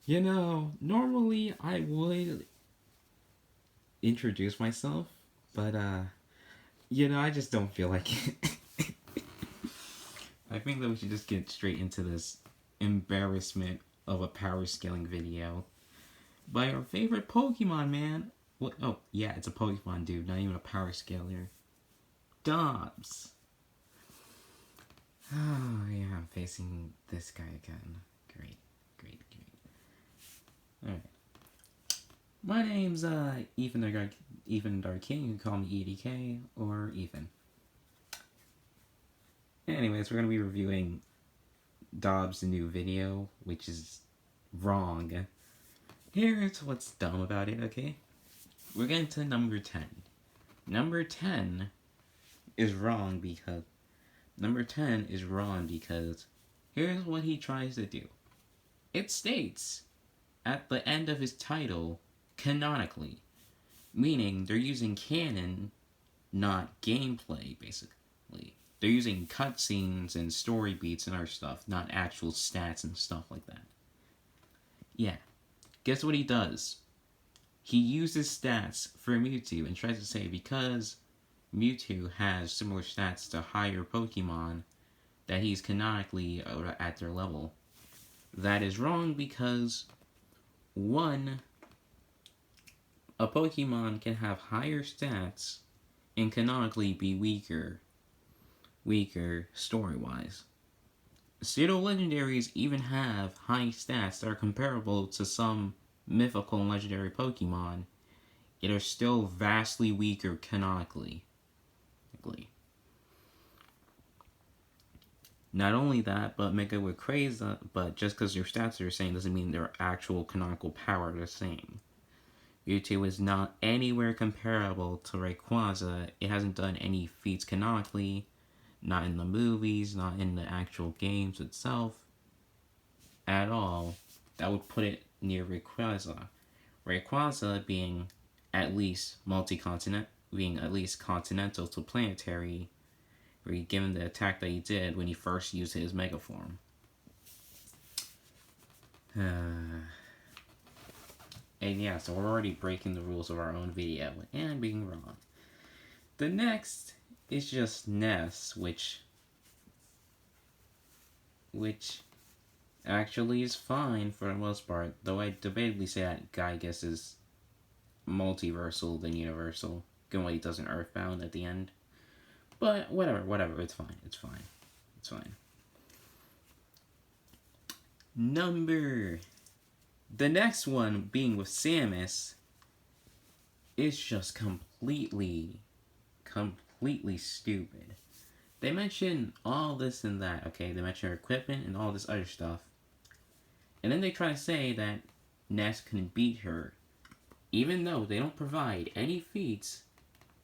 Normally I would introduce myself, but I just don't feel like it. I think that we should just get straight into this embarrassment of a power scaling video by our favorite Pokemon, man. What? Oh, yeah, it's a Pokemon, dude, not even a power scaler. Dobbs. Oh, yeah, I'm facing this guy again. Great, great, great. Alright. My name's Ethan Darking. You can call me EDK or Ethan. Anyways, we're gonna be reviewing Dobbs' new video, which is wrong. Here's what's dumb about it, okay? We're getting to number 10. Number 10 is wrong because here's what he tries to do. It states at the end of his title, canonically, meaning they're using canon, not gameplay, basically. They're using cutscenes and story beats and other stuff, not actual stats and stuff like that. Yeah. Guess what he does? He uses stats for Mewtwo and tries to say because Mewtwo has similar stats to higher Pokemon that he's canonically at their level. That is wrong because, one, a Pokemon can have higher stats and canonically be weaker story-wise. Pseudo-legendaries even have high stats that are comparable to some mythical and legendary Pokemon, yet are still vastly weaker canonically. Not only that, but Mega with Crazy, but just because your stats are the same doesn't mean their actual canonical power are the same. Mewtwo is not anywhere comparable to Rayquaza. It hasn't done any feats canonically, not in the movies, not in the actual games itself, at all. That would put it near Rayquaza. Rayquaza being at least continental to planetary, given the attack that he did when he first used his Mega Form. And yeah, so we're already breaking the rules of our own video and being wrong. The next is just Ness, which actually is fine for the most part, though I debatably say that Gygas is multiversal than universal, given what he does in Earthbound at the end. But whatever, it's fine. The next one being with Samus is just completely stupid. They mention all this and that, okay? They mention her equipment and all this other stuff. And then they try to say that Ness can beat her, even though they don't provide any feats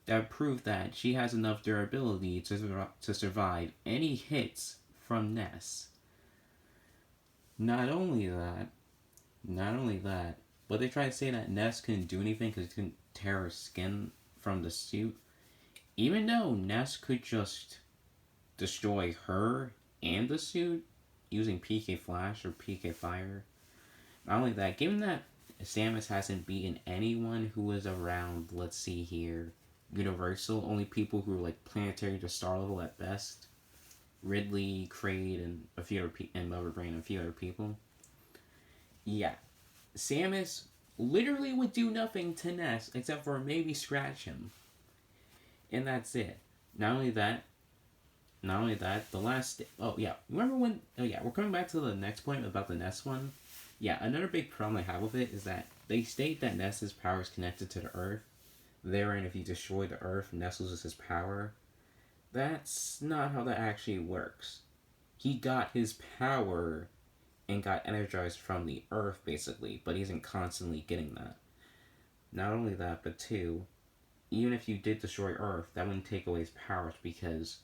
that prove that she has enough durability to survive any hits from Ness. Not only that, but they try to say that Ness couldn't do anything because he couldn't tear her skin from the suit. Even though Ness could just destroy her and the suit using PK Flash or PK Fire. Not only that, given that Samus hasn't beaten anyone who was around, let's see here, Universal, only people who are like planetary to star level at best, Ridley, Kraid, and a few other and Loverbrain and a few other people. Yeah, Samus literally would do nothing to Ness except for maybe scratch him, and that's it. Not only that, the last... Oh, yeah. Remember when... Oh, yeah. We're coming back to the next point about the Ness one. Yeah, another big problem I have with it is that they state that Ness's power is connected to the Earth. Therein, if you destroy the Earth, Ness loses his power. That's not how that actually works. He got his power and got energized from the Earth, basically, but he isn't constantly getting that. Not only that, but two, even if you did destroy Earth, that wouldn't take away his powers because...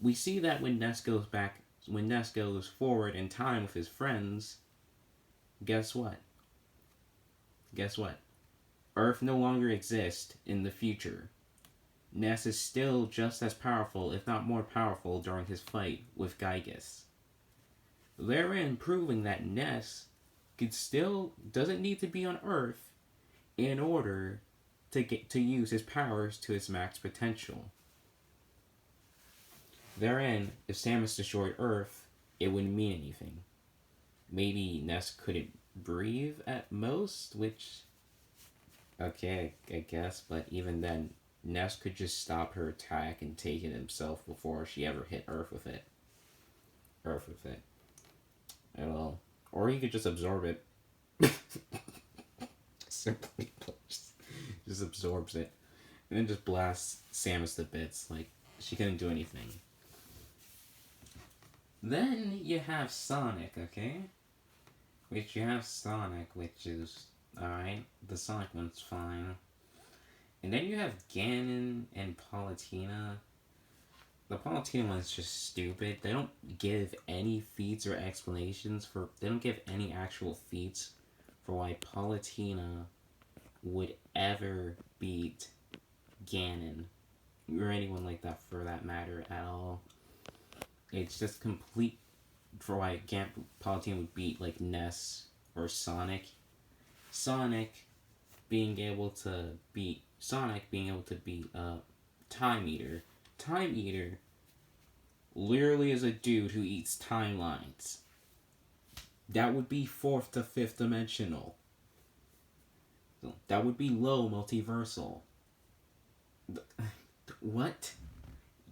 We see that when Ness goes forward in time with his friends, guess what? Earth no longer exists in the future. Ness is still just as powerful, if not more powerful, during his fight with Gygas. Therein proving that Ness could still doesn't need to be on Earth in order to get to use his powers to its max potential. Therein, if Samus destroyed Earth, it wouldn't mean anything. Maybe Ness couldn't breathe at most, which okay, I guess, but even then, Ness could just stop her attack and take it himself before she ever hit Earth with it. At all. Or he could just absorb it. Simply just absorbs it. And then just blasts Samus to bits. Like, she couldn't do anything. Then you have Sonic, okay? Which is alright. The Sonic one's fine. And then you have Ganon and Palutena. The Palutena one is just stupid. They don't give any feats or explanations for... They don't give any actual feats for why Palutena would ever beat Ganon. Or anyone like that for that matter at all. It's just complete for why Palutena would beat like Ness or Sonic. Sonic being able to beat Time Eater. Time Eater literally is a dude who eats timelines. That would be 4th to 5th dimensional. That would be low multiversal. What?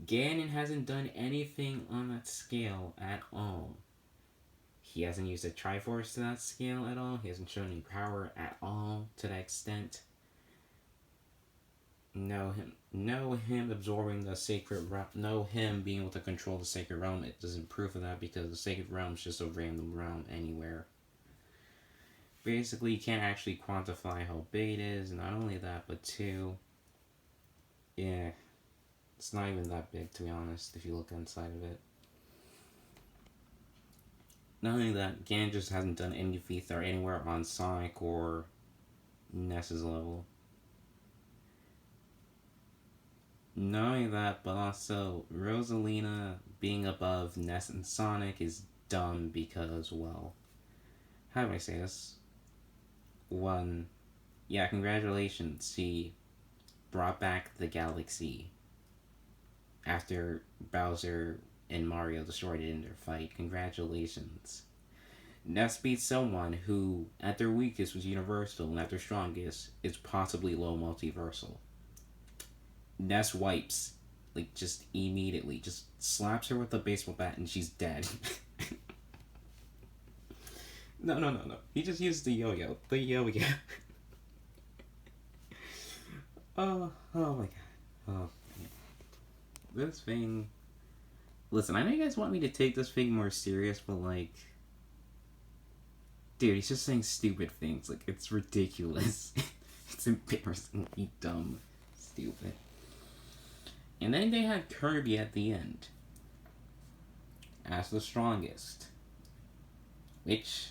Ganon hasn't done anything on that scale at all. He hasn't used a Triforce to that scale at all. He hasn't shown any power at all to that extent. No him absorbing the sacred realm. No him being able to control the sacred realm. It doesn't prove of that because the sacred realm is just a random realm anywhere. Basically, you can't actually quantify how big it is. Not only that, but two, yeah, it's not even that big to be honest. If you look inside of it. Not only that, Ganon just hasn't done any feats that are anywhere on Sonic or Ness's level. Not only that, but also Rosalina being above Ness and Sonic is dumb because, well, how do I say this? One, yeah, congratulations, she brought back the galaxy after Bowser and Mario destroyed it in their fight. Congratulations. Ness beats someone who, at their weakest, was universal, and at their strongest, is possibly low multiversal. Ness wipes, like, just immediately. Just slaps her with a baseball bat and she's dead. No. He just used the yo-yo. The yo-yo. Oh my god. Oh, man. This thing... Listen, I know you guys want me to take this thing more serious, but, like... Dude, he's just saying stupid things. Like, it's ridiculous. It's embarrassingly dumb. Stupid. And then they had Kirby at the end. As the strongest. Which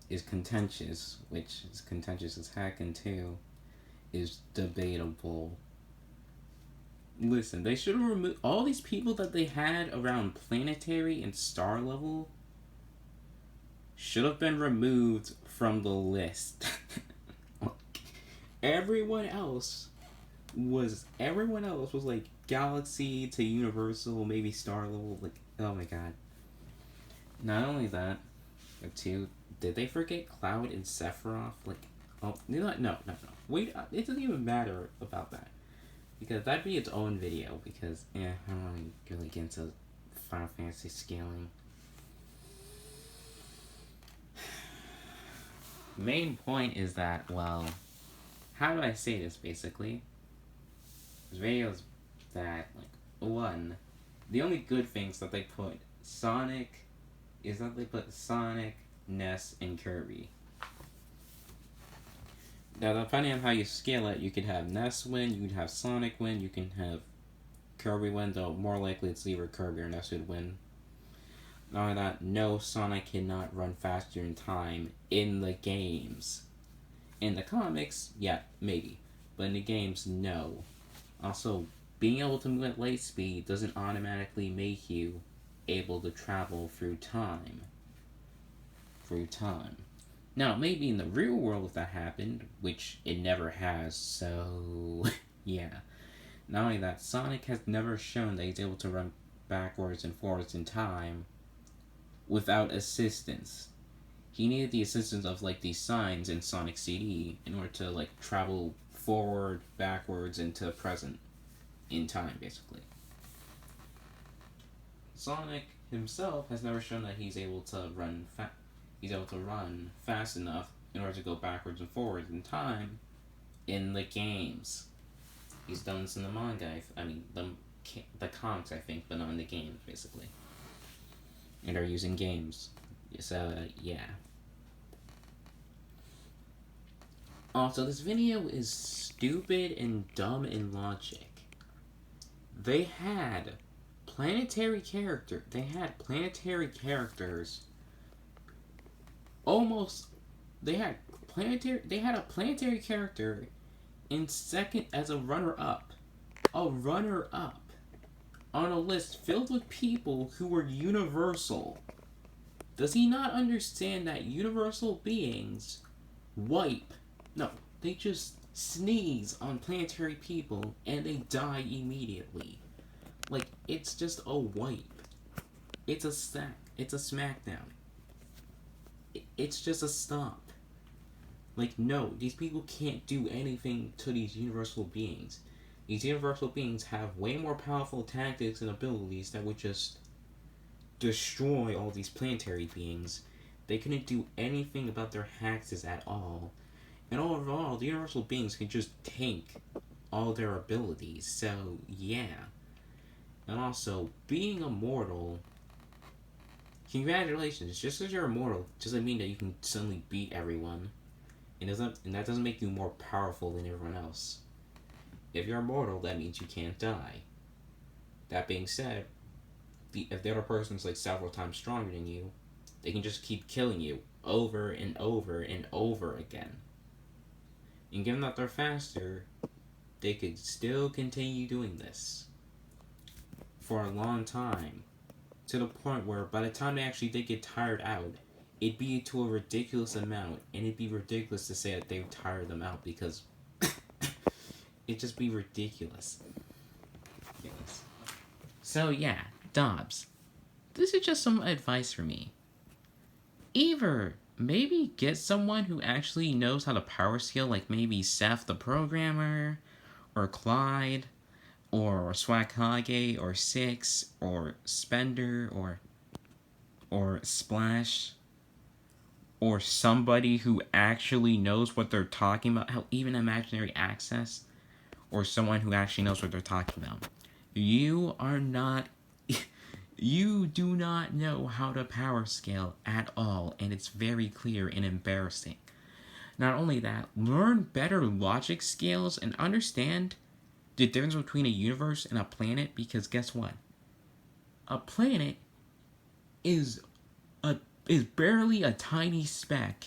is contentious. Which is contentious as heck, and two, is debatable. Listen, they should have removed all these people that they had around planetary and star level. Should have been removed from the list. Everyone else was like galaxy to universal, maybe star level. Like, oh my god. Not only that, but two, did they forget Cloud and Sephiroth? Like, oh, no. Wait, it doesn't even matter about that. Because that'd be its own video, because, yeah, I don't really get into Final Fantasy scaling. Main point is that, well, how do I say this, basically? There's videos that, like, one, the only good things that they put Sonic, Ness, and Kirby. Now, depending on how you scale it, you could have Ness win, you could have Sonic win, you can have Kirby win, though more likely it's either Kirby or Ness would win. Not only that, no, Sonic cannot run faster in time in the games. In the comics, yeah, maybe. But in the games, no. Also, being able to move at light speed doesn't automatically make you able to travel through time. Now, maybe in the real world if that happened, which it never has, so yeah. Not only that, Sonic has never shown that he's able to run backwards and forwards in time without assistance. He needed the assistance of like these signs in Sonic CD in order to like travel forward, backwards, into present in time, basically. Sonic himself has never shown that he's able to run fast enough in order to go backwards and forwards in time in the games. He's done this in the manga. I mean, the comics, I think, but not in the games, basically. And are using games. So, yeah. Also, this video is stupid and dumb in logic. They had planetary characters. Almost, they had a planetary character in second as a runner-up. A runner-up on a list filled with people who were universal. Does he not understand that universal beings they just sneeze on planetary people and they die immediately. Like, it's just a wipe. It's a smackdown. It's just a stop. Like, no, these people can't do anything to these universal beings. These universal beings have way more powerful tactics and abilities that would just destroy all these planetary beings. They couldn't do anything about their hexes at all. And overall, the universal beings can just tank all their abilities. So, yeah. And also, being immortal, congratulations. Just because you're immortal doesn't mean that you can suddenly beat everyone. And that doesn't make you more powerful than everyone else. If you're immortal, that means you can't die. That being said, if the other person's like several times stronger than you, they can just keep killing you over and over and over again. And given that they're faster, they could still continue doing this for a long time, to the point where by the time they actually did get tired out, it'd be to a ridiculous amount, and it'd be ridiculous to say that they've tired them out, because it'd just be ridiculous. So yeah, Dobbs, this is just some advice for me. Either maybe get someone who actually knows how to power scale, like maybe Seth the programmer, or Clyde, or Swag or Six, or Spender, or Splash, or somebody who actually knows what they're talking about, hell, even Imaginary Access, or someone who actually knows what they're talking about. You do not know how to power scale at all, and it's very clear and embarrassing. Not only that, learn better logic scales and understand the difference between a universe and a planet, because guess what? A planet is barely a tiny speck,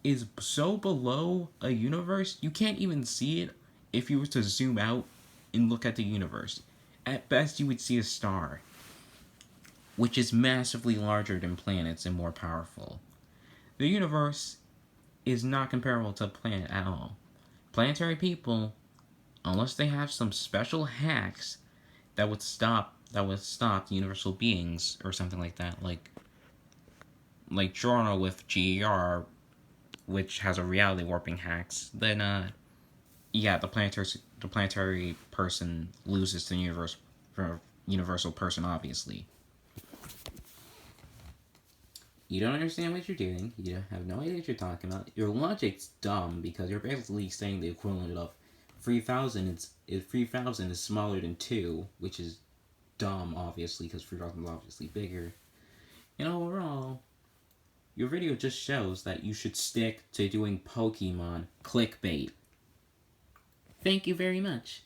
is so below a universe, you can't even see it if you were to zoom out and look at the universe. At best, you would see a star, which is massively larger than planets and more powerful. The universe is not comparable to a planet at all. Planetary people, unless they have some special hacks that would stop the universal beings or something like that, like Jorno with GER, which has a reality warping hacks, then the planetary person loses to the universal person, obviously. You don't understand what you're doing. You have no idea what you're talking about. Your logic's dumb, because you're basically saying the equivalent of 3,000 is smaller than 2, which is dumb, obviously, because 3,000 is obviously bigger. And overall, your video just shows that you should stick to doing Pokemon clickbait. Thank you very much.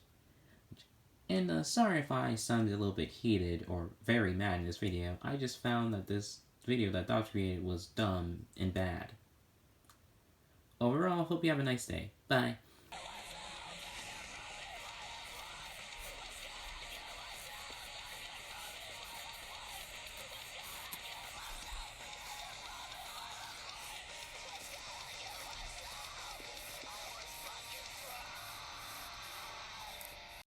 And sorry if I sounded a little bit heated or very mad in this video. I just found that this video that Dobbs created was dumb and bad. Overall, hope you have a nice day. Bye.